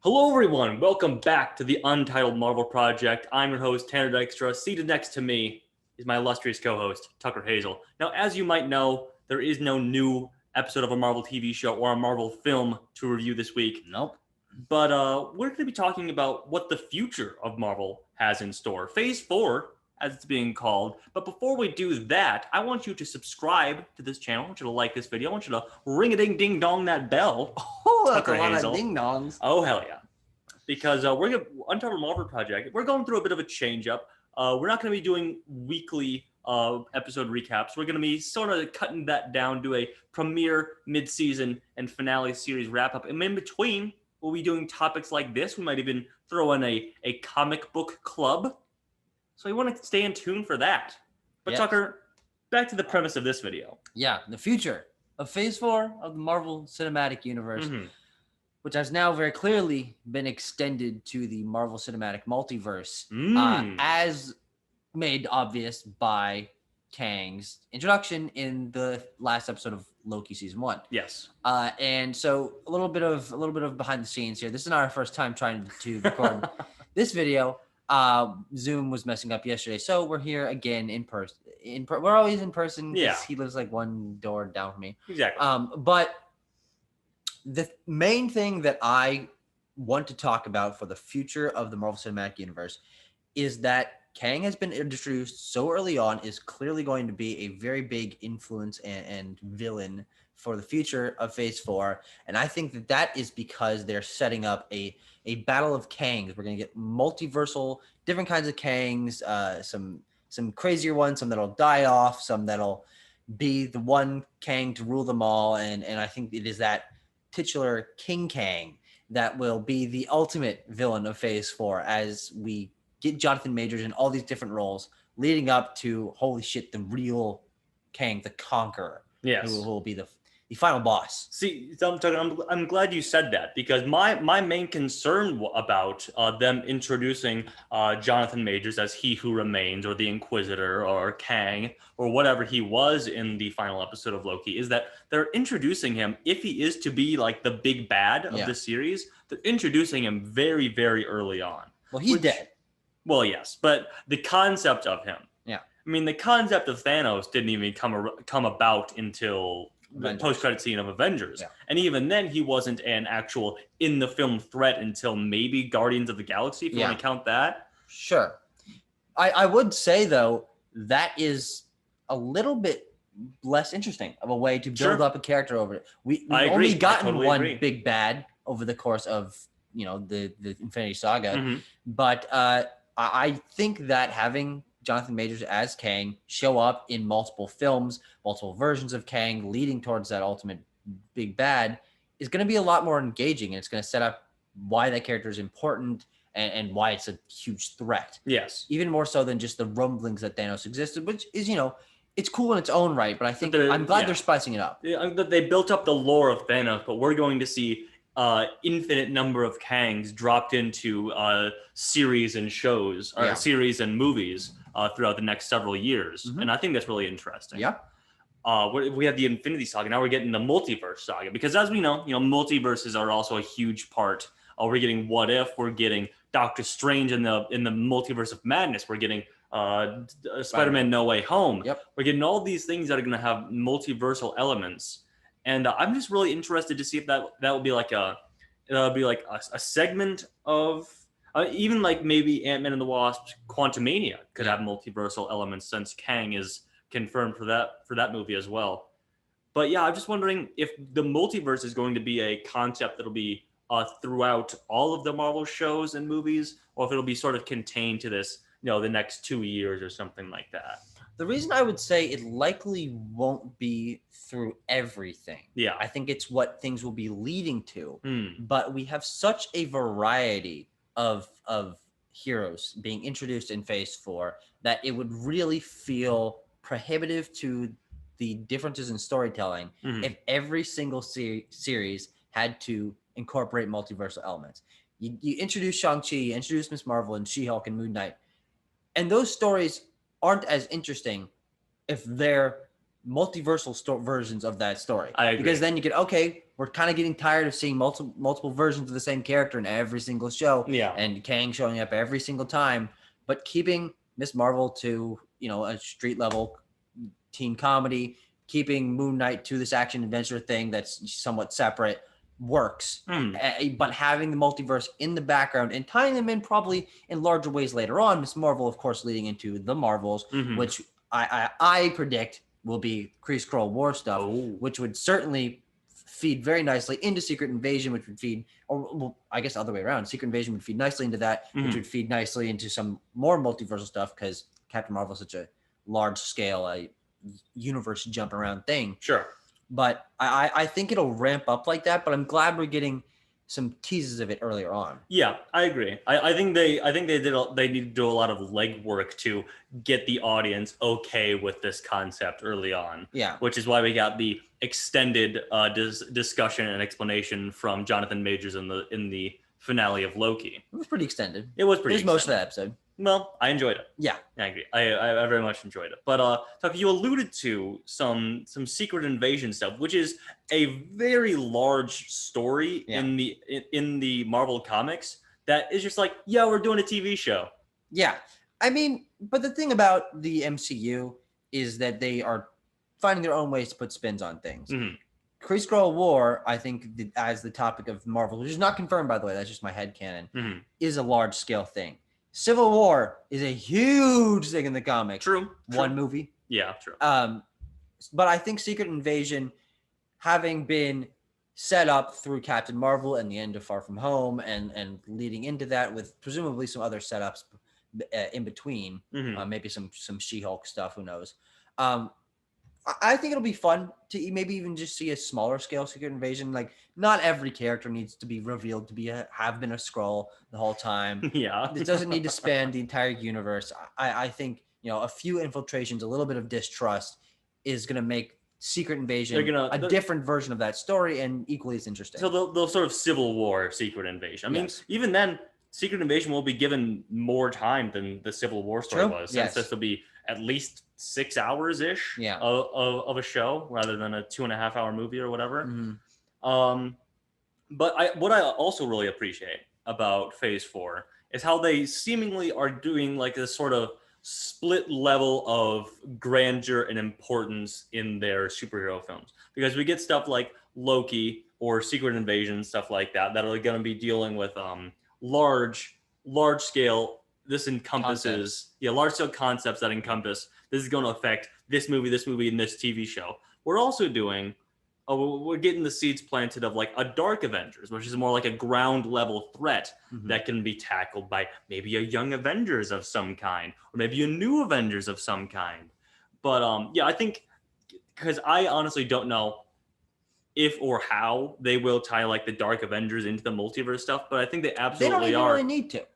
Hello, everyone. Welcome back to the Untitled Marvel Project. I'm your host, Tanner Dykstra. Seated next to me is my illustrious co-host, Tucker Hazel. Now, as you might know, there is no new episode of a Marvel TV show or a Marvel film to review this week. Nope. But we're going to be talking about what the future of Marvel has in store. Phase 4, as it's being called. But before we do that, I want you to subscribe to this channel. I want you to like this video. I want you to ring-a-ding-ding-dong that bell. Oh, that's Tucker a lot Hazel. of ding-dongs. Oh, hell yeah. Because we're going to, Untitled Marvel Project, we're going through a bit of a change-up. We're not going to be doing weekly episode recaps. We're going to be sort of cutting that down, do a premiere, mid-season, and finale series wrap-up. And in between, we'll be doing topics like this. We might even throw in a comic book club. So you want to stay in tune for that. But Yes. Tucker, back to the premise of this video. Yeah, the future of Phase 4 of the Marvel Cinematic Universe, which has now very clearly been extended to the Marvel Cinematic Multiverse, as made obvious by Kang's introduction in the last episode of Loki Season 1. Yes. And so a little bit of behind the scenes here. This is not our first time trying to record this video. Zoom was messing up yesterday, so we're here again in person. We're always in person because he lives like one door down from me. Exactly. But the main thing that I want to talk about for the future of the Marvel Cinematic Universe is that Kang has been introduced so early on, is clearly going to be a very big influence and villain for the future of Phase 4. And I think that is because they're setting up a battle of Kangs. We're going to get multiversal, different kinds of Kangs, some crazier ones, some that'll die off, some that'll be the one Kang to rule them all. And I think it is that titular King Kang that will be the ultimate villain of Phase 4 as we get Jonathan Majors in all these different roles leading up to, holy shit, the real Kang, the Conqueror. Yes. Who will be the final boss. See, I'm glad you said that, because my main concern about them introducing Jonathan Majors as He Who Remains or the Inquisitor or Kang or whatever he was in the final episode of Loki is that they're introducing him, if he is to be like the big bad of the series, they're introducing him very, very early on. Well, he's dead. Well, yes, but the concept of him. Yeah. I mean, the concept of Thanos didn't even come about until the post-credit scene of Avengers. Yeah. And even then, he wasn't an actual in-the-film threat until maybe Guardians of the Galaxy, if you want to count that. Sure. I would say, though, that is a little bit less interesting of a way to build up a character over it. We've only gotten one big bad over the course of, the Infinity Saga. But I think that having Jonathan Majors as Kang show up in multiple films, multiple versions of Kang leading towards that ultimate big bad is going to be a lot more engaging, and it's going to set up why that character is important and why it's a huge threat. Yes. Even more so than just the rumblings that Thanos existed, which is, it's cool in its own right, but I think I'm glad they're spicing it up. Yeah, they built up the lore of Thanos, but we're going to see infinite number of Kangs dropped into series and shows, or series and movies throughout the next several years. And I think that's really interesting. Yeah. We have the Infinity Saga. Now we're getting the Multiverse Saga, because as we know, multiverses are also a huge part. We're getting What If. We're getting Doctor Strange in the Multiverse of Madness. We're getting Spider-Man No Way Home. Yep. We're getting all these things that are going to have multiversal elements. And I'm just really interested to see if that will be like a segment of even like maybe Ant-Man and the Wasp Quantumania could have multiversal elements, since Kang is confirmed for that movie as well. But yeah, I'm just wondering if the multiverse is going to be a concept that'll be throughout all of the Marvel shows and movies, or if it'll be sort of contained to this, the next 2 years or something like that. The reason I would say it likely won't be through everything. Yeah. I think it's what things will be leading to. But we have such a variety of heroes being introduced in Phase 4 that it would really feel prohibitive to the differences in storytelling if every single series had to incorporate multiversal elements. You introduce Shang-Chi, you introduce Ms. Marvel and She-Hulk and Moon Knight, and those stories aren't as interesting if they're multiversal versions of that story. I agree. Because then you get, okay, we're kind of getting tired of seeing multiple versions of the same character in every single show. Yeah. And Kang showing up every single time, but keeping Miss Marvel to, a street level teen comedy, keeping Moon Knight to this action adventure thing that's somewhat separate works. But having the multiverse in the background and tying them in probably in larger ways later on. Miss Marvel, of course, leading into the Marvels, which I predict will be Kree Skrull War stuff, which would certainly feed very nicely into Secret Invasion, which would feed, or well, I guess the other way around. Secret Invasion would feed nicely into that, which would feed nicely into some more multiversal stuff because Captain Marvel is such a large scale universe jump around thing. Sure. But I think it'll ramp up like that, but I'm glad we're getting some teases of it earlier on. Yeah, I agree. I think they need to do a lot of legwork to get the audience okay with this concept early on. Yeah, which is why we got the extended discussion and explanation from Jonathan Majors in the finale of Loki. It was pretty extended. It was pretty. It was most of that episode. Well, I enjoyed it. Yeah, I agree. I very much enjoyed it. But Tucker, you alluded to some Secret Invasion stuff, which is a very large story in the Marvel comics that is just like, yeah, we're doing a TV show. Yeah. I mean, but the thing about the MCU is that they are finding their own ways to put spins on things. Kree Skrull War, I think, as the topic of Marvel, which is not confirmed, by the way, that's just my headcanon, is a large scale thing. Civil War is a huge thing in the comics. True. One movie. Yeah, true. But I think Secret Invasion, having been set up through Captain Marvel and the end of Far From Home and leading into that with presumably some other setups in between, maybe some She-Hulk stuff, who knows. I think it'll be fun to maybe even just see a smaller scale Secret Invasion. Like, not every character needs to be revealed to have been a Skrull the whole time. Yeah. It doesn't need to span the entire universe. I think, a few infiltrations, a little bit of distrust is going to make Secret Invasion a different version of that story and equally as interesting. So they'll sort of Civil War Secret Invasion. I mean, even then, Secret Invasion will be given more time than the Civil War story was, since this will be at least 6 hours-ish of a show rather than a 2.5 hour movie or whatever. But what I also really appreciate about Phase 4 is how they seemingly are doing like this sort of split level of grandeur and importance in their superhero films, because we get stuff like Loki or Secret Invasion, stuff like that are going to be dealing with large scale. This encompasses large scale concepts that encompass this is going to affect this movie, and this TV show. We're also doing we're getting the seeds planted of like a Dark Avengers, which is more like a ground level threat that can be tackled by maybe a Young Avengers of some kind, or maybe a New Avengers of some kind. But I think, because I honestly don't know if or how they will tie like the Dark Avengers into the multiverse stuff, but I think they absolutely don't really need to.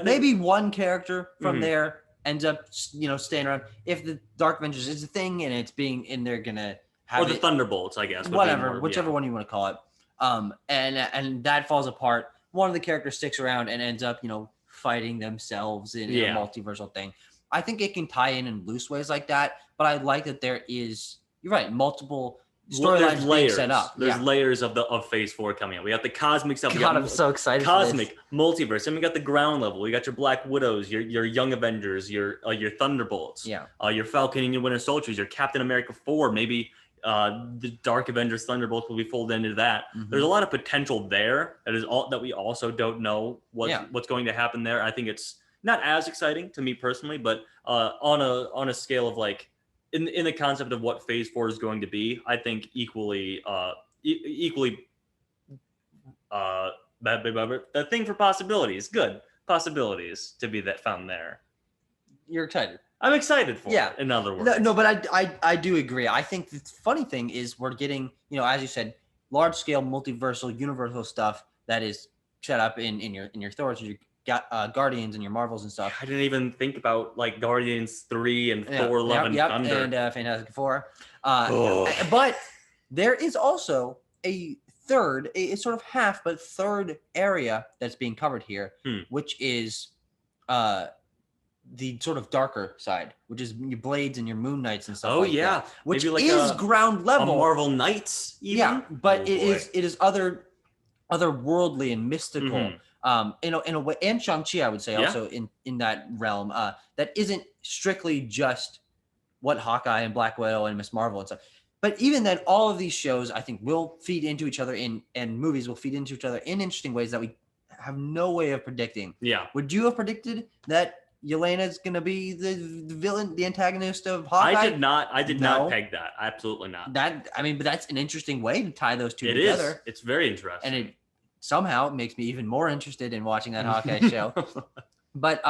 Maybe one character from there ends up, staying around. If the Dark Avengers is a thing and it's being in there, gonna have the Thunderbolts, I guess. Whichever one you want to call it. And that falls apart. One of the characters sticks around and ends up, fighting themselves in a multiversal thing. I think it can tie in loose ways like that, but I like that there is, you're right, multiple storylines being set up. There's layers of Phase 4 coming up. We got the cosmic stuff. God, I'm so excited. Cosmic multiverse. And we got the ground level. We got your Black Widows, your Young Avengers, your Thunderbolts. Yeah. Your Falcon and your Winter Soldiers, your Captain America 4. Maybe the Dark Avengers Thunderbolts will be folded into that. There's a lot of potential there. That we also don't know what's going to happen there. I think it's not as exciting to me personally, but on a scale of like, in the concept of what Phase 4 is going to be, I think equally the thing for possibilities, good possibilities to be found there. You're excited. I'm excited for it, in other words. No, but I do agree. I think the funny thing is we're getting, as you said, large scale multiversal universal stuff that is set up in your Thors, your Guardians and your Marvels and stuff. I didn't even think about like Guardians 3 and Thor: Love and Thunder and Fantastic Four. But there is also a sort of half but third area that's being covered here, which is the sort of darker side, which is your Blades and your Moon Knights and stuff Oh like yeah, that, which maybe like is ground a level. Marvel Knights even. Yeah, but Oh, it is otherworldly and mystical. In a way, and Shang-Chi, I would say, also in that realm, that isn't strictly just what Hawkeye and Black Widow and Miss Marvel and stuff. But even then, all of these shows, I think, will feed into each other and movies will feed into each other in interesting ways that we have no way of predicting. Yeah. Would you have predicted that Yelena's going to be the villain, the antagonist of Hawkeye? I did not peg that. Absolutely not. But that's an interesting way to tie those two it together. Is. It's very interesting. And it somehow makes me even more interested in watching that Hawkeye show. But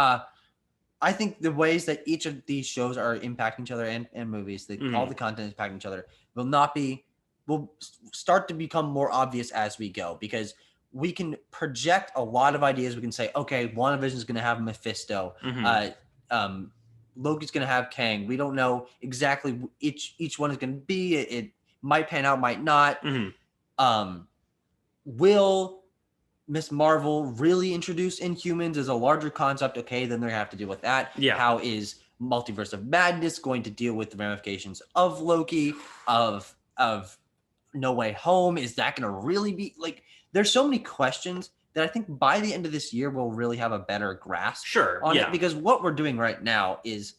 I think the ways that each of these shows are impacting each other and movies, all the content is impacting each other, will start to become more obvious as we go, because we can project a lot of ideas. We can say, okay, WandaVision is going to have Mephisto. Loki's going to have Kang. We don't know exactly each one is going to be. It might pan out, might not. Will Miss Marvel really introduce Inhumans as a larger concept? Okay, then they have to deal with that. Yeah. How is Multiverse of Madness going to deal with the ramifications of Loki, of No Way Home? Is that going to really be like? There's so many questions that I think by the end of this year we'll really have a better grasp on it, because what we're doing right now is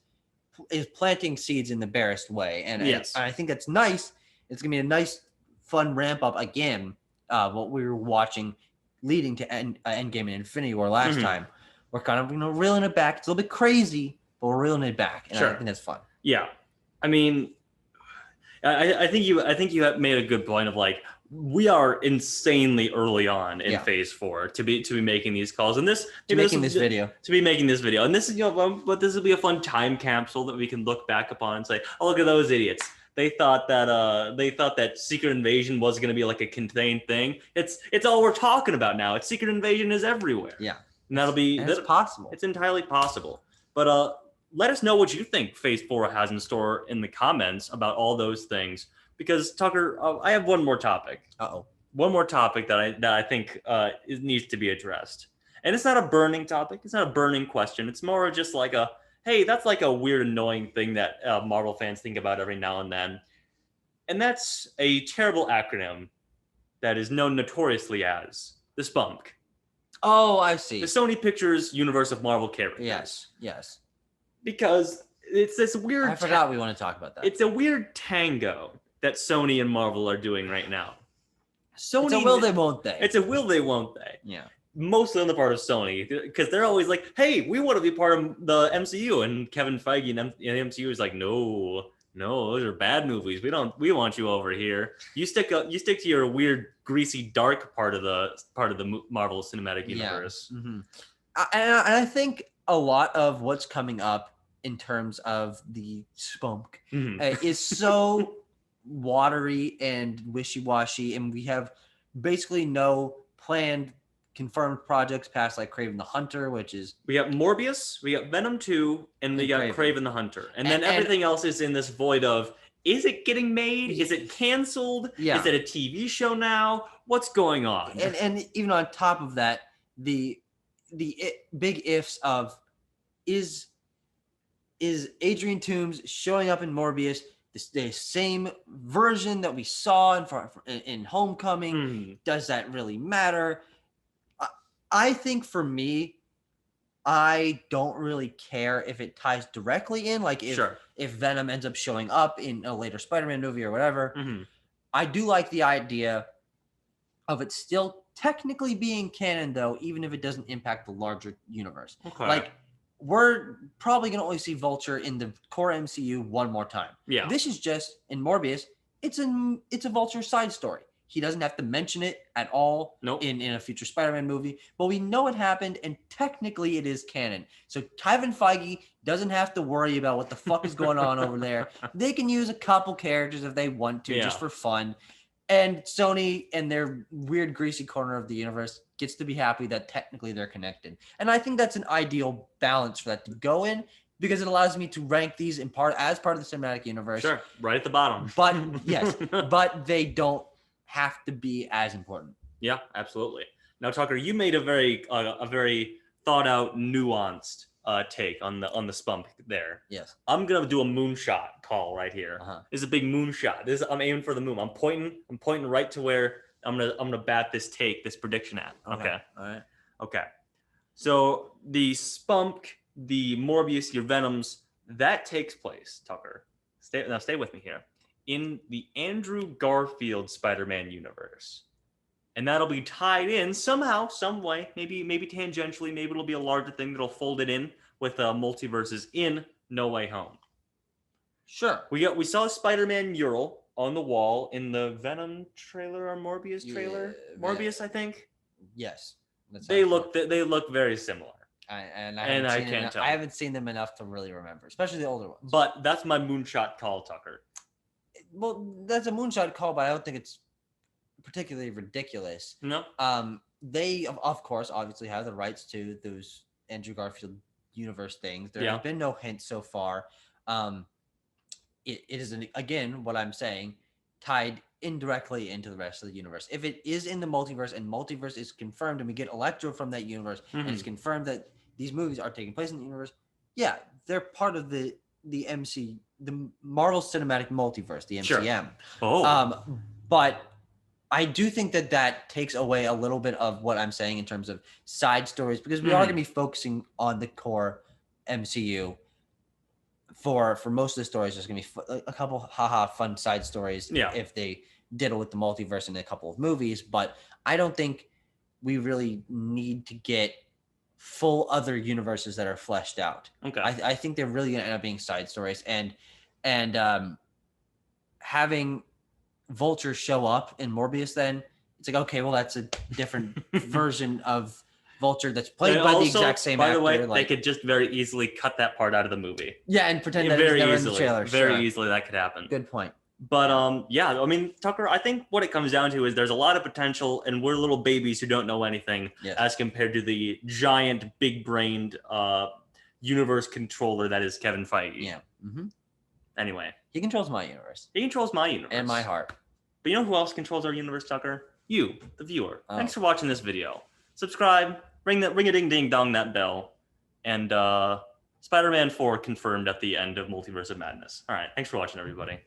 planting seeds in the barest way, and I think that's nice. It's gonna be a nice, fun ramp up again. What we were watching leading to Endgame and Infinity War last time, we're kind of reeling it back. It's a little bit crazy, but we're reeling it back, and I think that's fun. Yeah, I mean, I think you have made a good point of like, we are insanely early on in phase 4 to be making these calls, and this making this video, and this is but this will be a fun time capsule that we can look back upon and say, oh, look at those idiots. They thought that Secret Invasion was going to be like a contained thing. It's all we're talking about now. Secret Invasion is everywhere. Yeah, and it's possible. It's entirely possible. But let us know what you think Phase 4 has in store in the comments about all those things. Because Tucker, I have one more topic. One more topic that I think needs to be addressed, and it's not a burning topic. It's not a burning question. It's more just like hey, that's like a weird, annoying thing that Marvel fans think about every now and then. And that's a terrible acronym that is known notoriously as the SPUMC. Oh, I see. The Sony Pictures Universe of Marvel Characters. Yes. Because it's this weird... I forgot we want to talk about that. It's a weird tango that Sony and Marvel are doing right now. It's a will they, won't they. It's a will they, won't they. Yeah. Mostly on the part of Sony, because they're always like, hey, we want to be part of the MCU, and Kevin Feige and the MCU is like, no, those are bad movies. We want you over here. You stick to your weird, greasy, dark part of the Marvel Cinematic Universe. Yeah. And I think a lot of what's coming up in terms of the SPUMC is so watery and wishy-washy, and we have basically no planned confirmed projects past like Kraven the Hunter, which is... We got Morbius, we got Venom 2, and we got Kraven the Hunter. And then everything else is in this void of, is it getting made? Is it canceled? Yeah. Is it a TV show now? What's going on? And even on top of that, the big ifs of, is Adrian Toomes showing up in Morbius the same version that we saw in Homecoming? Does that really matter? I think for me, I don't really care if it ties directly in, like if Venom ends up showing up in a later Spider-Man movie or whatever. I do like the idea of it still technically being canon, though, even if it doesn't impact the larger universe. Okay. Like, we're probably going to only see Vulture in the core MCU one more time. Yeah. This is just, in Morbius, it's a Vulture side story. He doesn't have to mention it at all in a future Spider-Man movie, but we know it happened, and technically it is canon. So Kevin Feige doesn't have to worry about what the fuck is going on over there. They can use a couple characters if they want to, just for fun. And Sony and their weird greasy corner of the universe gets to be happy that technically they're connected. And I think that's an ideal balance for that to go in, because it allows me to rank these as part of the cinematic universe. Sure, right at the bottom. But yes, but they don't have to be as important. Yeah, absolutely. Now, Tucker, you made a very thought out, nuanced take on the spump there. Yes. I'm gonna do a moonshot call right here. This is a big moonshot. I'm aiming for the moon. I'm pointing right to where I'm gonna bat this prediction at. Okay. All right. Okay. So the spunk, the Morbius, your Venoms, that takes place, Tucker. Stay with me here. In the Andrew Garfield Spider-Man universe. And that'll be tied in somehow, some way, maybe tangentially, maybe it'll be a larger thing that'll fold it in with multiverses in No Way Home. Sure. We saw Spider-Man mural on the wall in the Venom trailer or Morbius trailer. Yeah, Morbius, I think. Yes. They look very similar. I can't tell. I haven't seen them enough to really remember, especially the older ones. But that's my moonshot call, Tucker. Well, that's a moonshot call, but I don't think it's particularly ridiculous. No. They of course obviously have the rights to those Andrew Garfield universe things. There have been no hints so far. It is again what I'm saying, tied indirectly into the rest of the universe. If it is in the multiverse and multiverse is confirmed and we get Electro from that universe and it's confirmed that these movies are taking place in the universe, yeah, they're part of the Marvel Cinematic Multiverse, the MCM. Sure. Oh. But I do think that takes away a little bit of what I'm saying in terms of side stories, because we are going to be focusing on the core MCU. For most of the stories, there's going to be a couple fun side stories if they diddle with the multiverse in a couple of movies. But I don't think we really need to get full other universes that are fleshed out. Okay. I think they're really going to end up being side stories, and having Vulture show up in Morbius, then it's like, okay, well, that's a different version of Vulture that's played by the exact same actor. By the way, they could just very easily cut that part out of the movie. Yeah, and pretend that it's never in the trailer. Very easily that could happen. Good point. But yeah, I mean, Tucker, I think what it comes down to is there's a lot of potential, and we're little babies who don't know anything as compared to the giant, big-brained universe controller that is Kevin Feige. Yeah. Mm-hmm. Anyway. He controls my universe. He controls my universe. And my heart. But you know who else controls our universe, Tucker? You, the viewer. Oh. Thanks for watching this video. Subscribe, ring a ding ding dong that bell, and Spider-Man 4 confirmed at the end of Multiverse of Madness. All right, thanks for watching, everybody.